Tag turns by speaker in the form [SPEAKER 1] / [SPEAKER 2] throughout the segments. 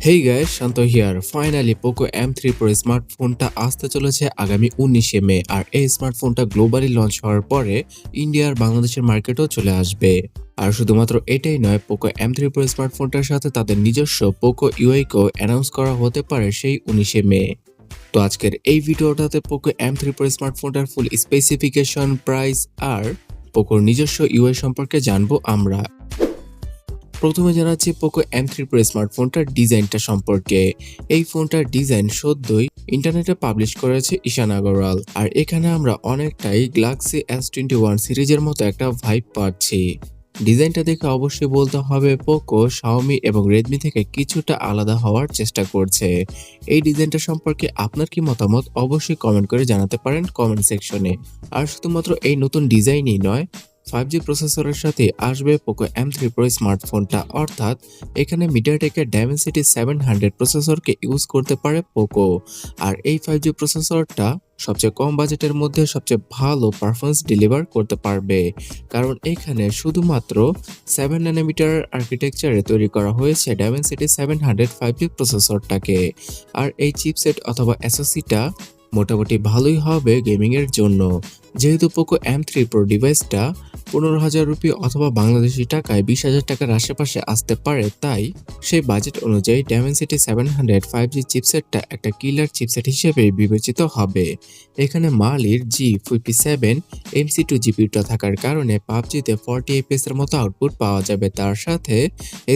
[SPEAKER 1] Hey guys, Shanto here. Finally Poco M3 Pro স্মার্টফোনটা আসতে চলেছে আগামী 19শে মে। আর এই স্মার্টফোনটা গ্লোবালি লঞ্চ হওয়ার পরে ইন্ডিয়া আর বাংলাদেশের মার্কেটেও চলে আসবে। আর শুধুমাত্র এটাই নয়, পোকো M3 Pro স্মার্টফোনটার সাথে তাদের নিজস্ব পোকো ইউআইকেও অ্যানাউন্স করা হতে পারে সেই 19শে মে। তো আজকের এই ভিডিওটাতে পোকো M3 Pro স্মার্টফোনটার ফুল স্পেসিফিকেশন, প্রাইস আর পোকোর নিজস্ব ইউআই সম্পর্কে জানবো আমরা। প্রথমে জানাচ্ছি পোকো M3 Pro স্মার্টফোনটার ডিজাইনটা সম্পর্কে। এই ফোনটার ডিজাইন সদ্যই ইন্টারনেটে পাবলিশ করেছে ঈশান আগরওয়াল। আর এখানে আমরা অনেকটাই গ্যালাক্সি S21 সিরিজের মতো একটা ভাইব পাচ্ছি। ডিজাইনটা দেখে অবশ্যই বলতে হবে পোকো, শাওমি এবং রেডমি থেকে কিছুটা আলাদা হওয়ার চেষ্টা করছে। এই ডিজাইনটা সম্পর্কে আপনার কি মতামত অবশ্যই কমেন্ট করে জানাতে পারেন কমেন্ট সেকশনে। আর শুধুমাত্র এই নতুন ডিজাইনই নয়, 5G প্রসেসরের সাথে আসবে পোকো M3 Pro স্মার্টফোনটা, অর্থাৎ এখানে মিডিয়াটেকের ডাইমেনসিটি 700 প্রসেসরকে ইউজ করতে পারে পোকো। আর এই 5G প্রসেসরটা সবচেয়ে কম বাজেটের মধ্যে সবচেয়ে ভালো পারফরমেন্স ডেলিভার করতে পারবে, কারণ এখানে শুধুমাত্র 7 ন্যানোমিটার আর্কিটেকচারে তৈরি করা হয়েছে ডাইমেনসিটি 700 5G প্রসেসরটাকে। আর এই চিপসেট অথবা এসওসিটা মোটামুটি ভালোই হবে গেমিং এর জন্য। যেহেতু পোকো M3 Pro ডিভাইসটা 15,000 রুপি অথবা বাংলাদেশি টাকায় 20,000 টাকার আশেপাশে আসতে পারে, তাই সেই বাজেট অনুযায়ী ডাইমেনসিটি 700 5G চিপসেটটা একটা কিলার চিপসেট হিসেবে বিবেচিত হবে। এখানে মালির G57 MC2 জিপিউটা থাকার কারণে পাবজিতে 40 FPS এর মতো আউটপুট পাওয়া যাবে, তার সাথে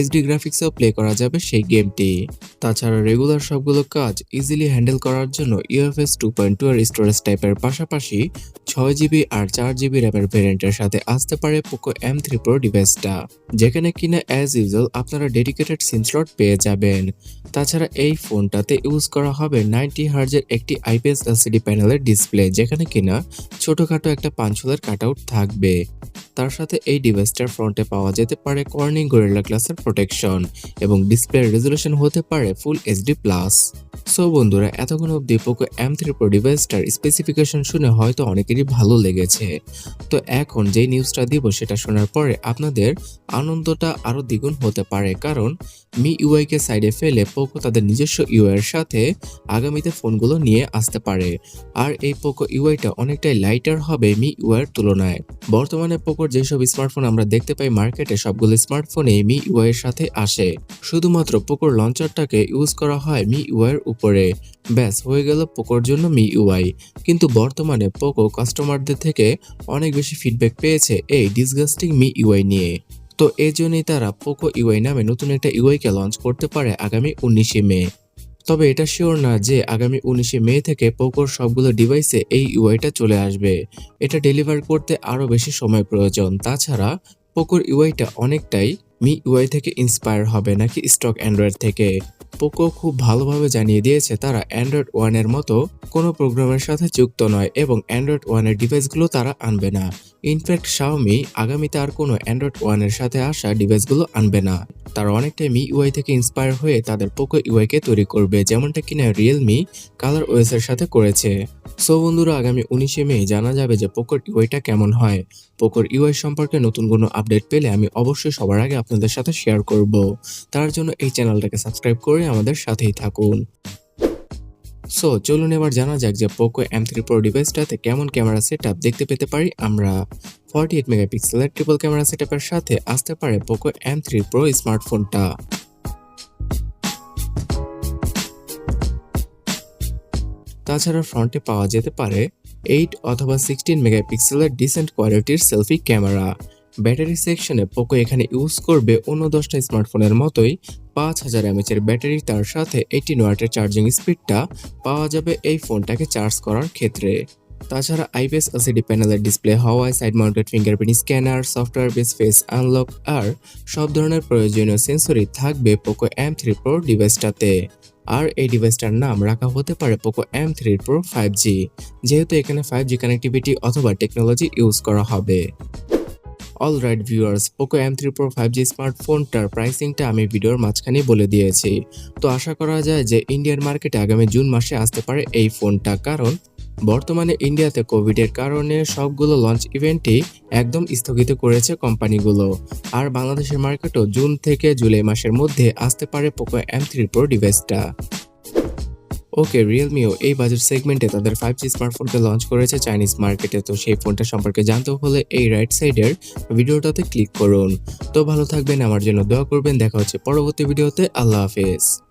[SPEAKER 1] HD গ্রাফিক্সও প্লে করা যাবে সেই গেমটি। তাছাড়া রেগুলার সবগুলো কাজ ইজিলি হ্যান্ডেল করার জন্য UFS 2.2 এর স্টোরেজ টাইপের পাশাপাশি 6GB আর 4GB র্যামের ভেরিয়েন্টের সাথে আসতে পারে পোকো M3 Pro ডিভাইসটা, যেখানে কিনা অ্যাজ ইউজুয়াল আপনারা ডেডিকেটেড সিম স্লট পেয়ে যাবেন। তাছাড়া এই ফোনটাতে ইউজ করা হবে 90 হার্জের একটি IPS LCD প্যানেলের ডিসপ্লে, যেখানে কিনা ছোটখাটো একটা পাঞ্চুলার কাটআউট থাকবে। তার সাথে এই ডিভাইসটার ফ্রন্টে পাওয়া যেতে পারে কর্নিং গরিলা গ্লাসের প্রোটেকশন এবং ডিসপ্লের রেজুলেশন হতে পারে ফুল HD+। সো বন্ধুরা, এতক্ষণ অবধি পোকো M3 Pro ডিভাইসটার স্পেসিফিকেশন শুনে হয়তো অনেকেরই ভালো লেগেছে। তো এখন যেই নিউজটা দিব সেটা শোনার পরে আপনাদের আনন্দটা আরো দ্বিগুণ হতে পারে, কারণ মি ইউআই কে সাইডে ফেলে পোকো তাদের নিজস্ব ইউআই এর সাথে আগামীতে ফোনগুলো নিয়ে আসতে পারে। আর এই পোকো ইউআইটা অনেকটাই লাইটার হবে মি ইউআই এর তুলনায়। বর্তমানে পোকোর যেসব স্মার্টফোন আমরা দেখতে পাই মার্কেটে, সবগুলো স্মার্টফোনে মি ইউআই এর সাথে আসে। শুধুমাত্র পোকোর লঞ্চারটাকে ইউজ করা হয় মি ইউআই এর উপরে, ব্যাস হয়ে গেল পোকোর জন্য মি ইউআই। কিন্তু বর্তমানে পোকো কাস্টমারদের থেকে অনেক বেশি ফিডব্যাক পেয়েছে এই ডিসগাস্টিং মি ইউআই নিয়ে। তো এই জন্যই তারা পোকো ইউআই নামে নতুন একটা ইউআইকে লঞ্চ করতে পারে আগামী 19শে মে। তবে এটা শিওর না যে আগামী 19শে মে থেকে পোকোর সবগুলো ডিভাইসে এই ইউআইটা চলে আসবে। এটা ডেলিভার করতে আরো বেশি সময় প্রয়োজন। তাছাড়া পোকোর ইউআইটা অনেকটাই মি ইউআই থেকে ইন্সপায়ার হবে নাকি স্টক অ্যান্ড্রয়েড থেকে। পোকো খুব ভালোভাবে জানিয়ে দিয়েছে তারা অ্যান্ড্রয়েড ওয়ানের মতো কোনো প্রোগ্রামের সাথে যুক্ত নয় এবং অ্যান্ড্রয়েড ওয়ানের ডিভাইসগুলো তারা আনবে না। ইনফ্যাক্ট শাওমি আগামীতে আর কোনো অ্যান্ড্রয়েড ওয়ানের সাথে আসা ডিভাইসগুলো আনবে না। তারা অনেকটাই মি ইউআই থেকে ইন্সপায়ার হয়ে তাদের পোকো ইউআইকে তৈরি করবে, যেমনটা কিনা রিয়েলমি কালার ওএস এর সাথে করেছে। সো বন্ধুরা, আগামী 19শে মে জানা যাবে যে পোকোর ইউআইটা কেমন হয়। পোকোর ইউআই সম্পর্কে নতুন কোনো আপডেট পেলে আমি অবশ্যই সবার আগে আপনাদের সাথে শেয়ার করব। তার জন্য এই চ্যানেলটাকে সাবস্ক্রাইব করে আমাদের সাথেই থাকুন। সো চলুন এবার জানা যাক যে পোকো M3 Pro ডিভাইসটাতে কেমন ক্যামেরা সেটআপ দেখতে পেতে পারি আমরা। 48 মেগাপিক্সেলের ট্রিপল ক্যামেরা সেটআপের সাথে আসতে পারে পোকো M3 Pro স্মার্টফোনটা। তাছাড়া ফ্রন্টে পাওয়া যেতে পারে 8 অথবা 16 মেগাপিক্সেলের ডিসেন্ট কোয়ালিটির সেলফি ক্যামেরা। ব্যাটারি সেকশনে পোকো এখানে ইউজ করবে অন্য 10টা স্মার্টফোনের মতোই 5000 mAh এর ব্যাটারি, তার সাথে 18 ওয়াটের চার্জিং স্পিডটা পাওয়া যাবে এই ফোনটাকে চার্জ করার ক্ষেত্রে। তাছাড়া IPS LCD প্যানেলের ডিসপ্লে হওয়ায় side mounted fingerprint scanner, software base face unlock আর সব ধরনের প্রয়োজনীয় সেন্সরই থাকবে পোকো M3 Pro ডিভাইসটাতে। আর এই ডিভাইসটার নাম রাখা হতে পারে পোকো M3 Pro 5G, যেহেতু এখানে 5G কানেক্টিভিটি অথবা টেকনোলজি ইউজ করা হবে। Alright viewers, Poco M3 Pro 5G স্মার্টফোনটার প্রাইসিংটা আমি ভিডিওর মাঝখানেই বলে দিয়েছি। তো আশা করা যায় যে ইন্ডিয়ান মার্কেটে আগামী জুন মাসে আসতে পারে এই ফোনটা, কারণ বর্তমানে ইন্ডিয়াতে কোভিডের কারণে সবগুলো লঞ্চ ইভেন্টই একদম স্থগিত করেছে কোম্পানিগুলো। আর বাংলাদেশের মার্কেটও জুন থেকে জুলাই মাসের মধ্যে আসতে পারে পোকো M3 Pro ডিভাইসটা। ওকে, রিয়েলমিও এই বাজেট সেগমেন্টে তাদের 5G স্মার্টফোনকে লঞ্চ করেছে চাইনিজ মার্কেটে। তো সেই ফোনটা সম্পর্কে জানতে হলে এই রাইট সাইডের ভিডিওটাতে ক্লিক করুন। তো ভালো থাকবেন, আমার জন্য দোয়া করবেন। দেখা হচ্ছে পরবর্তী ভিডিওতে। আল্লাহ হাফেজ।